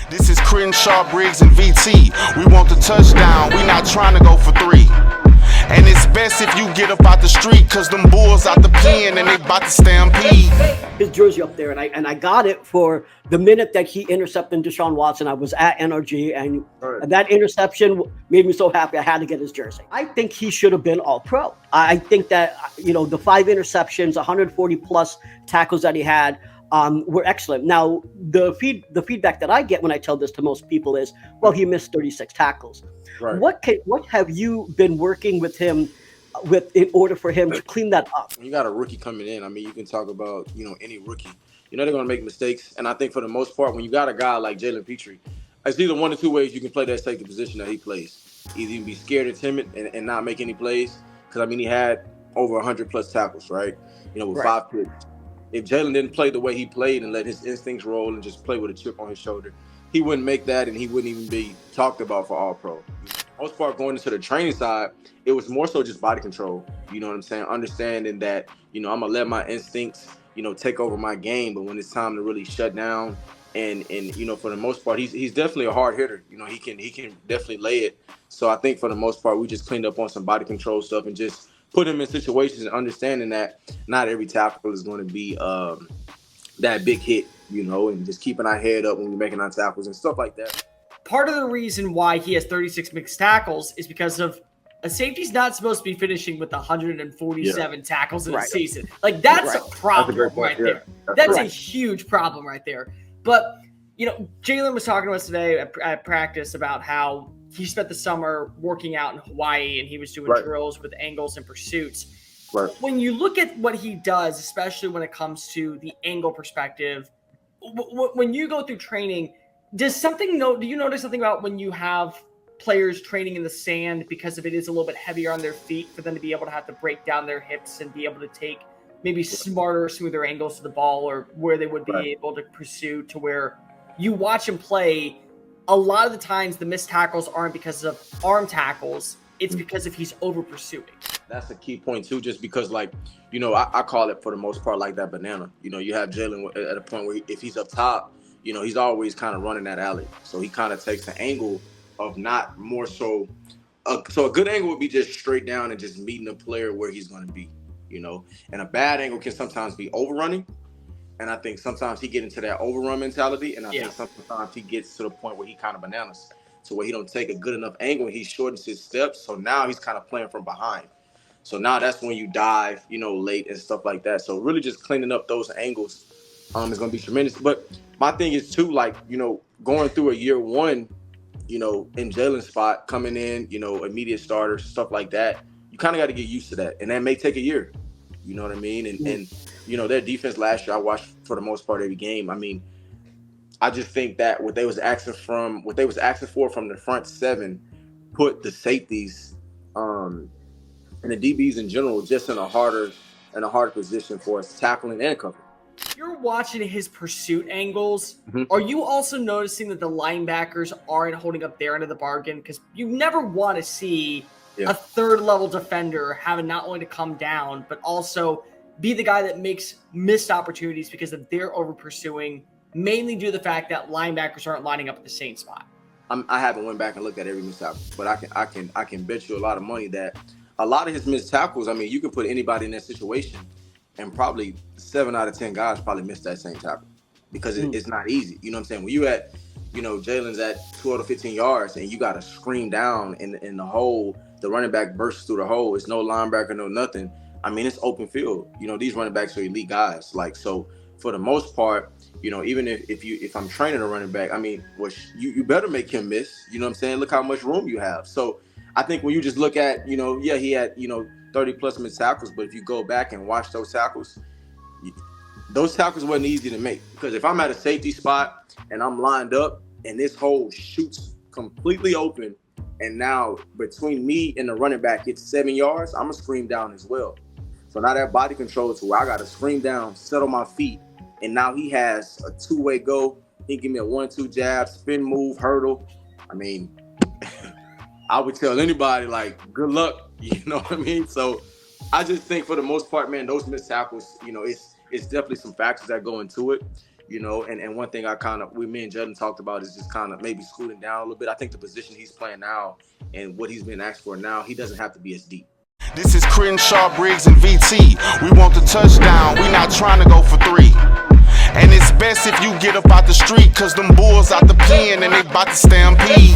This is Crenshaw, Briggs, and VT. We want the touchdown. We not trying to go for 3. And it's best if you get up out the street, cause them bulls out the pen and they about to stampede. His jersey up there, and I got it for the minute that he intercepted Deshaun Watson. I was at NRG, and that interception made me so happy I had to get his jersey. I think he should have been All-Pro. I think that, the 5 interceptions, 140 plus tackles that he had were excellent. Now, the feedback that I get when I tell this to most people is, well, he missed 36 tackles. Right. What have you been working with him in order for him to clean that up? You got a rookie coming in. I mean, you can talk about, any rookie. They're going to make mistakes. And I think for the most part, when you got a guy like Jalen Pitre, it's either one or two ways you can play that safety position that he plays. Either you can be scared or timid and not make any plays. Because, he had over 100 plus tackles, right? With 5 picks. If Jalen didn't play the way he played and let his instincts roll and just play with a chip on his shoulder, he wouldn't make that, and he wouldn't even be talked about for All-Pro. Most part, going into the training side, it was more so just body control. You know what I'm saying? Understanding that, I'm going to let my instincts, take over my game. But when it's time to really shut down and for the most part, he's definitely a hard hitter. He can definitely lay it. So I think for the most part, we just cleaned up on some body control stuff and just put him in situations and understanding that not every tackle is going to be that big hit, and just keeping our head up when we're making our tackles and stuff like that. Part of the reason why he has 36 mixed tackles is because of a safety's not supposed to be finishing with 147 tackles in a season. Like, that's a problem there. That's a huge problem right there. But, Jalen was talking to us today at practice about how he spent the summer working out in Hawaii and he was doing drills with angles and pursuits. Right. When you look at what he does, especially when it comes to the angle perspective, when you go through training, do you notice something about when you have players training in the sand because if it is a little bit heavier on their feet for them to be able to have to break down their hips and be able to take maybe smarter, smoother angles to the ball, or where they would be able to pursue to where you watch him play, a lot of the times the missed tackles aren't because of arm tackles. It's because if he's over pursuing. That's a key point too, just because I call it for the most part like that banana. You have Jalen at a point where if he's up top, he's always kind of running that alley. So he kind of takes the angle of not more so. So a good angle would be just straight down and just meeting the player where he's going to be, And a bad angle can sometimes be overrunning. And I think sometimes he get into that overrun mentality. And I think sometimes he gets to the point where he kind of bananas. To where he don't take a good enough angle and he shortens his steps. So now he's kind of playing from behind. So now that's when you dive, late and stuff like that. So really just cleaning up those angles is going to be tremendous. But my thing is too, going through a year one, in Jalen's spot, coming in, immediate starters, stuff like that, you kind of got to get used to that. And that may take a year. You know what I mean? And their defense last year, I watched for the most part every game. I mean, I just think that what they was asking for from the front seven put the safeties and the DBs in general just in a harder position for us tackling and covering. You're watching his pursuit angles. Mm-hmm. Are you also noticing that the linebackers aren't holding up their end of the bargain? Because you never want to see a third level defender having not only to come down, but also be the guy that makes missed opportunities because of their over pursuing, mainly due to the fact that linebackers aren't lining up at the same spot. I haven't went back and looked at every missed tackle, but I can bet you a lot of money that a lot of his missed tackles, I mean, you can put anybody in that situation and probably 7 out of 10 guys probably missed that same tackle because it's not easy. You know what I'm saying? When you at, Jalen's at 12 to 15 yards and you got to scream down in the hole, the running back bursts through the hole. It's no linebacker, no nothing. I mean, it's open field. These running backs are elite guys. So for the most part, even if I'm training a running back, I mean, you better make him miss. You know what I'm saying? Look how much room you have. So I think when you just look at, he had, 30 plus missed tackles, but if you go back and watch those tackles wasn't easy to make because if I'm at a safety spot and I'm lined up and this hole shoots completely open and now between me and the running back it's 7 yards, I'm gonna scream down as well. So now that body control to where I got to scream down, settle my feet, and now he has a two-way go. He can give me a 1-2 jab, spin move, hurdle. I mean, I would tell anybody, good luck, you know what I mean? So I just think for the most part, man, those missed tackles, it's definitely some factors that go into it. You know, and one thing me and Jalen talked about is just kind of maybe scooting down a little bit. I think the position he's playing now and what he's been asked for now, he doesn't have to be as deep. This is Crenshaw, Briggs, and VT. We want the touchdown. We not trying to go for 3. And it's best if you get up out the street, cause them bulls out the pen and they bout to stampede.